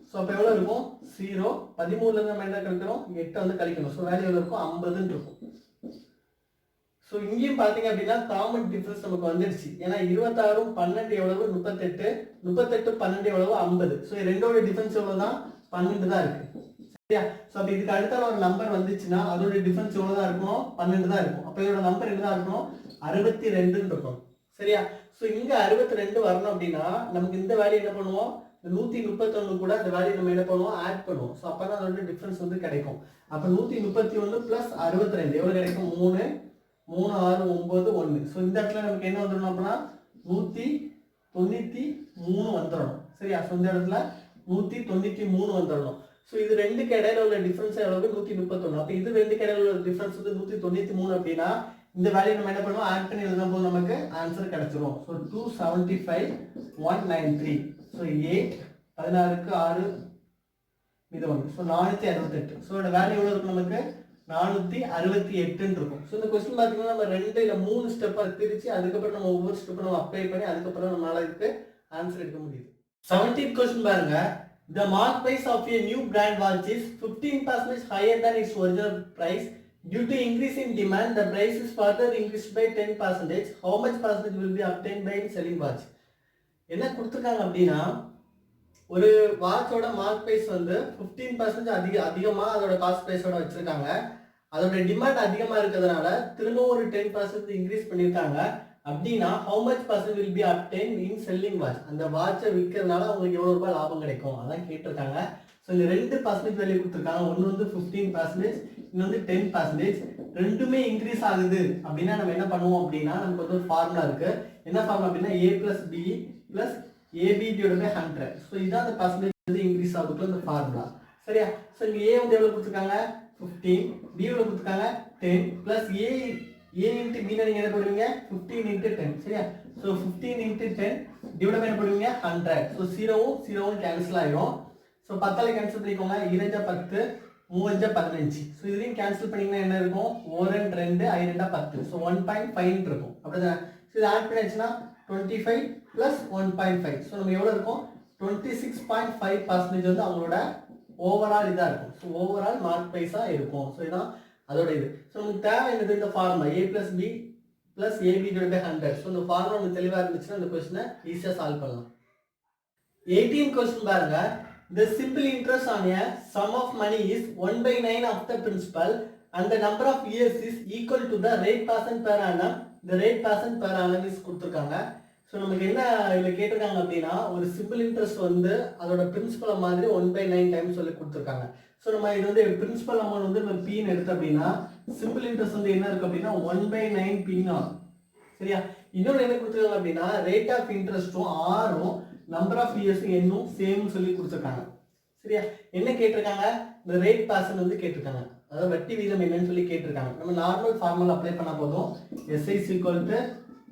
ஸோ அப்போ எவ்வளோ இருக்கும் 0, 13லேருந்து நம்ம என்ன கழிக்கிறோம் 8 வந்து கழிக்கணும். ஸோ வேல்யூ எவ்வளோ இருக்கும் 50ன்னு இருக்கும். ஸோ இங்கேயும் பார்த்தீங்க அப்படின்னா காமன் டிஃபரன்ஸ் நமக்கு வந்துடுச்சு. ஏன்னா 26 12 எவ்வளவு 38, 38 12 எவ்வளவு 50. ஸோ ரெண்டோட டிஃபரன்ஸ் எவ்வளோ தான் 12 தான் இருக்கு. சரியா? ஸோ அப்போ இதுக்கு அடுத்த ஒரு நம்பர் வந்துச்சுன்னா அதோட டிஃபரன்ஸ் எவ்வளோ தான் இருக்கணும் 12 தான் இருக்கும். அப்போ இதோட நம்பர் என்ன தான் இருக்கணும் 62ன்னு இருக்கும். சரியா? ஸோ இங்கே 62 வரணும் அப்படின்னா நமக்கு இந்த வேல்யூ என்ன பண்ணுவோம் 131 கூட இந்த வேல்யூ நம்ம என்ன பண்ணுவோம் ஆட் பண்ணுவோம். ஸோ அப்போ தான் அதோட டிஃபரன்ஸ் வந்து கிடைக்கும். அப்போ 131 + 62 எவ்வளோ கிடைக்கும் 3, 3, 6, 9, 1. ஸோ இந்த இடத்துல நமக்கு என்ன வந்துடணும் அப்படின்னா 193 வந்துடணும். சரியா? ஸோ இந்த இடத்துல 193 வந்துடணும். ஸோ இது ரெண்டுக்கு இடையில உள்ள டிஃபரன்ஸ் எவ்வளவு 131. அப்போ இது ரெண்டுக்கு இடையில உள்ள டிஃபரன்ஸ் வந்து 193 அப்படின்னா இந்த வேல்யூ நம்ம என்ன பண்ணுவோம் ஆட் பண்ணி எழுதும் போது நமக்கு ஆன்சர் கிடைச்சிரும். ஸோ 275 193. ஸோ 8 16க்கு 6 இது 1. ஸோ 468. ஸோ இதோட வேல்யூ எவ்வளோ இருக்கும் நமக்கு 468ன்னு இருக்கும். ஸோ இந்த கொஸ்டின் பார்த்தீங்கன்னா நம்ம 2 இல்ல 3 ஸ்டெப்பாக பிரித்து அதுக்கப்புறம் நம்ம ஒவ்வொரு ஸ்டெப்பை நம்ம அப்ளை பண்ணி அதுக்கப்புறம் நம்மளால இதுக்கு ஆன்சர் எடுக்க முடியுது. 17th கொஸ்டின் பாருங்க. The mark price of a new brand watch is 15% higher than its original price. Due to increase in demand, the price is further increased by 10%. How much percentage will be obtained by selling watch? என்ன கொடுத்துருக்காங்க அப்படின்னா ஒரு வாட்சோட mark price வந்து 15% அதிகமாக அதோட cost ப்ரைஸோட வச்சிருக்காங்க. அதோட demand அதிகமாக இருக்கிறதுனால திரும்பவும் ஒரு 10% இன்க்ரீஸ் பண்ணியிருக்காங்க. அப்படின்னா how much percent will be obtained in selling watch? அந்த வாட்சை விற்கிறதுனால அவங்களுக்கு எவ்வளோ ரூபாய் லாபம் கிடைக்கும் அதான் கேட்டிருக்காங்க. ஸோ இந்த 2% வேல்யூ கொடுத்துருக்காங்க. ஒன்று வந்து 15%, இன்னும் வந்து 10%. ரெண்டுமே இன்க்ரீஸ் ஆகுது அப்படின்னா நம்ம என்ன பண்ணுவோம் அப்படின்னா நமக்கு வந்து ஒரு ஃபார்முலா இருக்கு. என்ன ஃபார்முலா அப்படின்னா a + b + ab / 100. ஸோ இதான் அந்த பர்சன்டேஜ் வந்து இன்க்ரீஸ் ஆகுதுக்குள்ள இந்த ஃபார்முலா. சரியா? ஸோ இங்கே a வந்து எவ்வளோ கொடுத்துருக்காங்க 15, b எவ்வளோ கொடுத்துருக்காங்க 10 + a × b நீங்க என்ன பண்ணுவீங்க 15 × 10. சரியா? ஸோ 15 × 10 டிவைட் என்ன பண்ணுவீங்க 100. ஸோ 0 கேன்சல் ஆயிரும். ஸோ 10ஆல கேன்சல் பண்ணிக்கோங்க. 2 10, 3 15. ஸோ இதுலையும் கேன்சல் பண்ணிங்கன்னா என்ன இருக்கும் 1 2 5 10. ஸோ 1.5 இருக்கும். அப்படிதான். ஸோ இது ஆட் பண்ணியாச்சுன்னா 25 + 1.5. ஸோ நம்ம எவ்வளோ இருக்கும் 26.5% வந்து அவங்களோட ஓவரால் இதாக இருக்கும். ஸோ ஓவரால் மார்க் ப்ரைஸாக இருக்கும். ஸோ இதான் அதோட இது. ஸோ நமக்கு தேவை என்னது இந்த formula a + b + ab / 100. So இந்த ஃபார்முலா உங்களுக்கு தெளிவாக இருந்துச்சுன்னா இந்த கொஸ்டினை ஈஸியாக சால்வ் பண்ணலாம். 18th கொஸ்டின் பாருங்க. The simple interest on a sum of money is 1/9 of the principal and the number of years is equal to the rate percent per annum. The rate percent per annum is கொடுத்துருக்காங்க. So நமக்கு என்ன இதில் கேட்டிருக்காங்க அப்படின்னா ஒரு simple interest வந்து அதோட principal மாதிரி 1/9 டைம்ஸ் சொல்லி கொடுத்துருக்காங்க. ஸோ நம்ம இது வந்து பிரின்சிபல் அமௌண்ட் வந்து நம்ம பீன்னு எடுத்து அப்படின்னா சிம்பிள் இன்ட்ரெஸ்ட் வந்து என்ன இருக்கு அப்படின்னா 1/9 பீனா. சரியா? இன்னொன்று என்ன கொடுத்துருக்காங்க அப்படின்னா ரேட் ஆஃப் இன்ட்ரெஸ்ட்டும் ஆரும் நம்பர் ஆஃப் இயர்ஸும் என்னும் சேம் சொல்லி கொடுத்துருக்காங்க. சரியா? என்ன கேட்டிருக்காங்க இந்த ரேட் பர்சன்ட் வந்து கேட்டிருக்காங்க. அதாவது வட்டி வீதம் என்னன்னு சொல்லி கேட்டிருக்காங்க. நம்ம நார்மல் ஃபார்முலா அப்ளை பண்ண போதும் SI =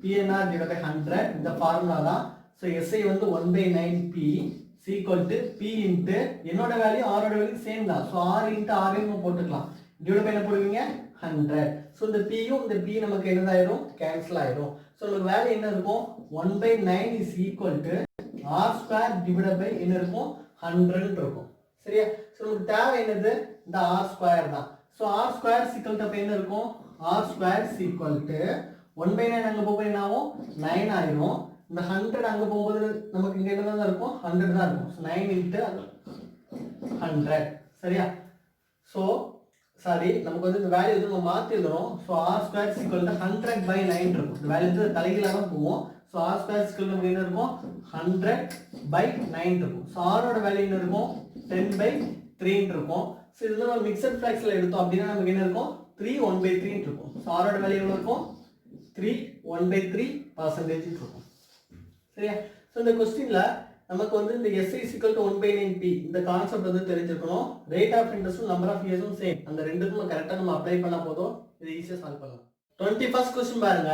PNR / 100 இந்த ஃபார்முலா தான். ஸோ SI வந்து 1/9 P = P × என்னோட வேல்யூ ஆரோட வேல்யூ சேம் தான். ஸோ R × R போட்டுக்கலாம். டிவைட் பண்ண போடுவீங்க 100. ஸோ இந்த Pயும் இந்த P நமக்கு என்னதாயிரும் கேன்சல் ஆயிரும். ஸோ நமக்கு வேல்யூ என்ன இருக்கும் 1/9 = R² என்ன இருக்கும் 100 இருக்கும். சரியா? ஸோ நமக்கு தேவை என்னது இந்த R² தான். ஸோ R² அப்போ என்ன இருக்கும் R² 1/9 அங்கே போகும்போது என்ன ஆகும் 9 ஆயிரும். இந்த 100 அங்கே போகும்போது நமக்கு இங்கே என்ன தான் இருக்கும் 100 தான் இருக்கும். ஸோ 9 × 100. சரியா? ஸோ சாரி நமக்கு வந்து இந்த வேல்யூ வந்து நம்ம மாற்றி எழுதுறோம். ஸோ R² 100/9 இருக்கும். இந்த வேல்யூ வந்து தலைகீழாக தான் போவோம். ஸோ R² நமக்கு என்ன இருக்கும் 100/9 இருக்கும். ஸோ ஆரோட வேல்யூ என்ன இருக்கும் 10/3 இருக்கும். ஸோ இது நம்ம மிக்சட் ஃப்ராக்ஷனில் எடுத்தோம் அப்படின்னா நமக்கு என்ன இருக்கும் 3 1/3 இருக்கும். ஸோ ஆரோட வேல்யூ எவ்வளோ இருக்கும் 3 1/3% இருக்கும். சரியா? ஸோ இந்த கொஸ்டின்ல நமக்கு வந்து இந்த S is equal to 1/9p இந்த கான்செப்ட் வந்து தெரிஞ்சிருக்கணும். ரேட் ஆஃப் இன்ட்ரெஸ்டும் நம்பர் ஆஃப் இயர்ஸும் சேம். அந்த ரெண்டுக்கும் கரெக்டாக நம்ம அப்ளை பண்ணா போதும், இது ஈஸியாக சால்வ் பண்ணலாம். 21st கொஸ்டின் பாருங்க.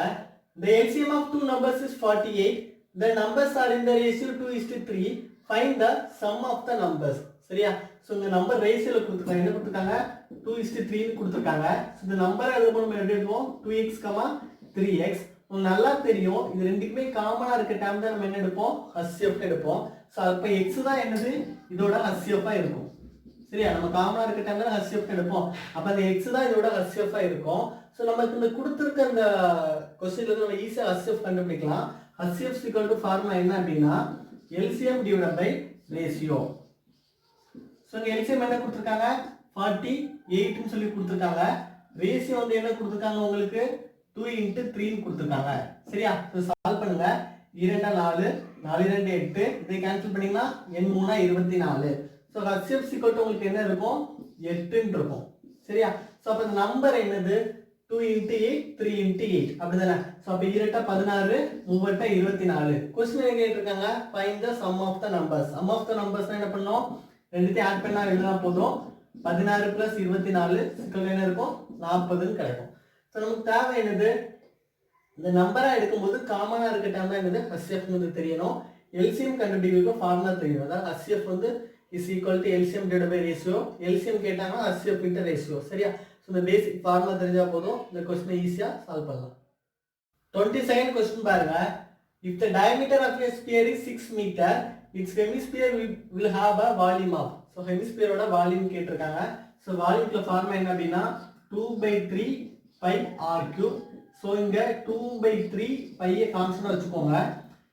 The LCM of two numbers is 48. The numbers are in the ratio 2:3. Find the sum of the numbers. சரியா? ஸோ இந்த நம்பர் ரேஷியோல கொடுத்துருக்காங்க. என்ன கொடுத்துருக்காங்க? 2:3 கொடுத்துருக்காங்க. ஸோ இந்த நம்பரை அது நம்ம எடுத்துவோம் 2x, 3x. உங்களுக்கு நல்லா தெரியும், இது ரெண்டுக்குமே காமனா இருக்க டேர்ம் தான் நம்ம என்ன எடுப்போம்? HCF எடுப்போம். ஸோ அப்போ x தான் என்னது? இதோட HCF இருக்கும். சரியா? நம்ம காமனா இருக்க டேர்ம் தான் HCF எடுப்போம். அப்போ அந்த x தான் இதோட HCF இருக்கும். ஸோ நமக்கு இந்த கொடுத்துருக்க அந்த கொஸ்டின்ல இருந்து நம்ம ஈஸியாக HCF கண்டுபிடிக்கலாம். HCF equal to ஃபார்முலா என்ன அப்படின்னா LCM divided by ratio. So இங்கே LCM என்ன கொடுத்துருக்காங்க? 48ன்னு சொல்லி கொடுத்துருக்காங்க. ரேஷியோ வந்து என்ன கொடுத்துருக்காங்க உங்களுக்கு? 2:3 கொடுத்துருக்காங்க. சரியா? ஸோ சால்வ் பண்ணுங்க. 2 4 4 2 8 இதை கேன்சல் பண்ணீங்கன்னா n 3 24. So HCF equal to உங்களுக்கு என்ன இருக்கும்? 8ன்னு இருக்கும். சரியா? ஸோ அப்போ இந்த நம்பர் என்னது? 2:8 3:8 அப்படிதானே? ஸோ அப்போ 2 16 3 24. கொஸ்டின் என்ன கேட்டிருக்காங்க? Find the sum of the numbers. Sum of the நம்பர்ஸ்னா என்ன பண்ணோம்? ரெண்டுத்தையும் ஆட் பண்ணா எழுதினா போதும். 16 + 24 சிக்கல் என்ன இருக்கும்? 40ன்னு கிடைக்கும். ஸோ நமக்கு தேவை என்னது? இந்த நம்பரா எடுக்கும்போது காமனா இருக்க டேர்ம் தான் என்னது? HCF வந்து தெரியணும். LCM கண்டுபிடிக்கிறதுக்கு ஃபார்முலா தெரியும். அதாவது HCF வந்து is equal to LCM divided by ratio. LCM கேட்டாங்கன்னா HCF இன்டு ரேஷியோ. சரியா? ஸோ இந்த பேசிக் ஃபார்முலா தெரிஞ்சா போதும், இந்த கொஸ்டினை ஈஸியா சால்வ் பண்ணலாம். 22nd கொஸ்டின் பாருங்க. If the diameter of a sphere is 6 meter, its hemisphere will have a volume of. So ஹெமிஸ்பியரோட வால்யூம் கேட்டிருக்காங்க. ஸோ வால்யூம்ல ஃபார்முலா என்ன அப்படின்னா 2/3 pi r cube. ஸோ இங்க 2/3 pi கான்ஸ்டன்ட் வச்சுக்கோங்க.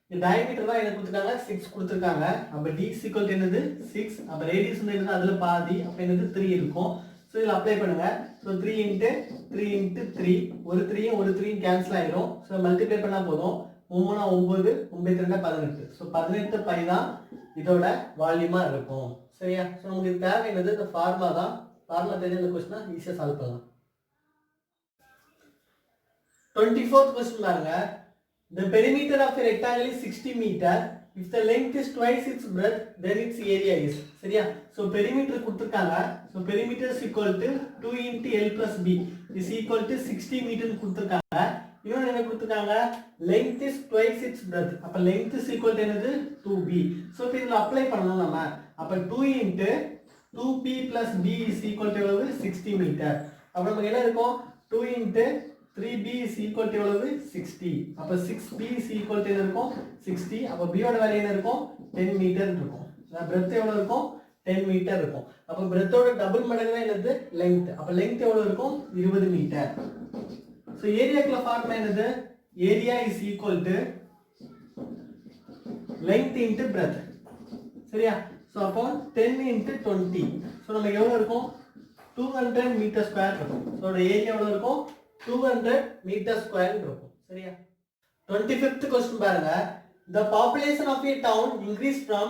இந்த டயமீட்டர் தான் என்ன கொடுத்துருக்காங்க? 6 கொடுத்துருக்காங்க. அப்ப d equal to என்னது? 6. அப்ப ரேடியஸ் வந்து என்னது? அதுல பாதி. அப்ப என்னது? 3 இருக்கும். ஸோ இதில் அப்ளை பண்ணுங்க. ஸோ 3 × 3 × 3 ஒரு 3யும் ஒரு 3யும் கேன்சல் ஆயிரும். ஸோ மல்டிப்ளை பண்ணா போதும். 3 9 9 2 18. ஸோ 18 பை தான் இதோட வால்யூமா இருக்கும். சரியா? ஸோ நமக்கு இது தேவை என்னது? இந்த ஃபார்முலா தான். ஃபார்முலா தெரிஞ்ச இந்த கொஸ்டினை ஈஸியாக சால்வ் பண்ணலாம். 24th question பாருங்க. The perimeter of a rectangle is 60 meter. If the length is twice its breadth, then its area is. சரியா? So perimeter கொடுத்திருக்காங்க. So perimeter is equal to 2 × L plus B is equal to 60 meter கொடுத்திருக்காங்க. இன்னொரு என்ன கொடுத்திருக்காங்க? Length is twice its breadth. அப்ப length is equal to என்னது? 2B. So இப்போ இதுல அப்ளை பண்ணணும் நம்ம. அப்ப 2 × 2P plus B is equal to எவ்வளவு? 60 meter. அப்ப நமக்கு என்ன இருக்கும்? 2 × 3b is equal to எவ்வளவு? 60. அப்ப 6b is equal to என்ன இருக்கும்? 60. அப்ப b ஓட வேல்யூ என்ன இருக்கும்? 10 மீட்டர் இருக்கும். breadth எவ்வளவு இருக்கும்? 10 மீட்டர் இருக்கும். அப்ப breadth ஓட டபுள் மடங்கு தான் என்னது? length. அப்ப length எவ்வளவு இருக்கும்? 20 மீட்டர். சோ ஏரியாக்குள்ள ஃபார்முலா என்னது? Area is equal to length into breadth. சரியா? சோ அப்போ 10 × 20. சோ நமக்கு எவ்வளவு இருக்கும்? 200 மீட்டர் ஸ்கொயர் இருக்கும். சோ ஏரியா எவ்வளவு இருக்கும்? 200 meter square இருக்கும். சரியா? 25th question பாருங்க. The population of a town increased from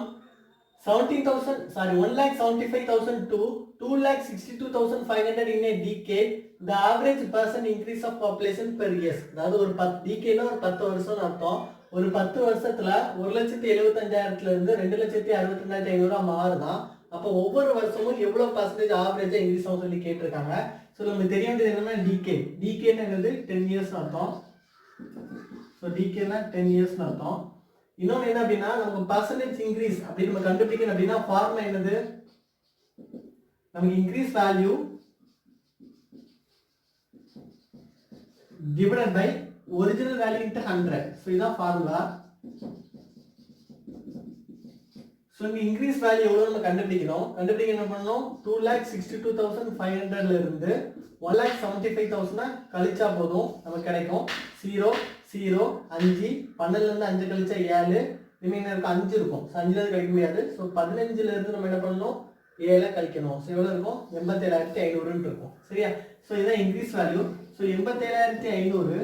1,75,000 to 2,62,500 in a decade. The average percent increase of population per year. அதாவது ஒரு 10 decade ஒரு 10 வருஷம் அர்த்தம். ஒரு 10 வருஷத்துல 1,75,000 இருந்து 2,62,500 மாறுதான். அப்ப ஒவ்வொரு வருஷமும் எவ்வளவு பர்சன்டேஜ் ஆவரேஜா இன்க்ரீஸ் ஆகும் சொல்லி கேட்டிருக்காங்க. ஸோ நமக்கு தெரிய வேண்டியது என்னன்னா டிகேட். டிகேட்னா என்னது? 10 இயர்ஸ் அர்த்தம். ஸோ டிகேட்னா 10 இயர்ஸ் அர்த்தம். இன்னொன்று என்ன அப்படின்னா நமக்கு பர்சன்டேஜ் இன்க்ரீஸ் அப்படி நம்ம கண்டுபிடிக்கணும் அப்படின்னா ஃபார்முலா என்னது? நமக்கு increase value divided by original value into 100. So இதுதான் ஃபார்முலா. ஸோ இங்கே இன்க்ரீஸ் வேல்யூ எவ்வளோ நம்ம கண்டுபிடிக்கணும். கண்டுபிடிக்க என்ன பண்ணணும்? 2,62,500 இருந்து 1,75,000 கழிச்சா போதும் நமக்கு கிடைக்கும். 0 0 5 12 5 கழிச்சா 7 ரிமைனர் இருக்கு 5 இருக்கும். ஸோ 5 கழிக்க முடியாது. ஸோ 15 இருந்து நம்ம என்ன பண்ணணும்? 7 கழிக்கணும். ஸோ எவ்வளோ இருக்கும்? 87,500 இருக்கும். சரியா? ஸோ இதுதான் increase value. So 87,500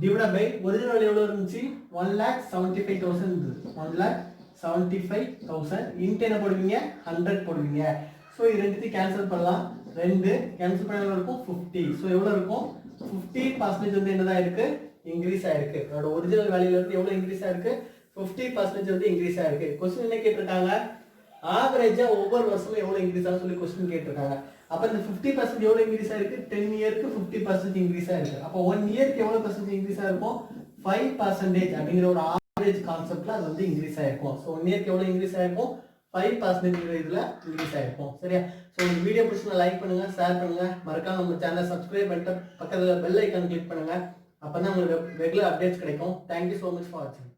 divide by original value எவ்வளோ இருந்துச்சு? 1,75,000 இருந்தது. 1,75,000 இன்ட்டு என்ன போடுவீங்க? 100 போடுவீங்க. ஸோ இது ரெண்டுத்தையும் கேன்சல் பண்ணலாம். 2 கேன்சல் பண்ண இருக்கும் 50. ஸோ எவ்வளோ இருக்கும்? 50% வந்து என்னதான் இருக்கு இன்க்ரீஸ் ஆயிருக்கு. அதோட ஒரிஜினல் வேல்யூல இருந்து எவ்வளவு இன்க்ரீஸ் ஆயிருக்கு 50% வந்து இன்க்ரீஸ் ஆயிருக்கு. क्वेश्चन என்ன கேட்டிருக்காங்க ஆவரேஜா ஒவ்வொரு வருஷமும் எவ்வளவு இன்க்ரீஸ் ஆகும் சொல்லி क्वेश्चन கேட்டிருக்காங்க. அப்ப இந்த 50% எவ்வளவு இன்க்ரீஸ் ஆயிருக்கு 10 இயருக்கு 50% இன்க்ரீஸ் ஆயிருக்கு. அப்ப 1 இயருக்கு எவ்வளவு பர்சன்ட் இன்க்ரீஸ் ஆயிருக்கும் 5% அப்படிங்கிற ஒரு ஆவரேஜ் கான்செப்ட்ல அது வந்து இன்க்ரீஸ் ஆயிருக்கும். ஸோ 1 இயருக்கு எவ்வளவு இன்க்ரீஸ் ஆயிருக்கும் 5% இதுல இன்க்ரீஸ் ஆயிருக்கும். சரியா? ஸோ இந்த வீடியோ பிடிச்சிருந்தா லைக் பண்ணுங்க, ஷேர் பண்ணுங்க, மறக்காம நம்ம சேனலை சப்ஸ்கிரைப் பண்ணிட்டு பக்கத்துல பெல் ஐக்கான் கிளிக் பண்ணுங்க. அப்பதான் உங்களுக்கு ரெகுலர் அப்டேட்ஸ் கிடைக்கும். தேங்க்யூ ஸோ மச் ஃபார் வாட்சிங்.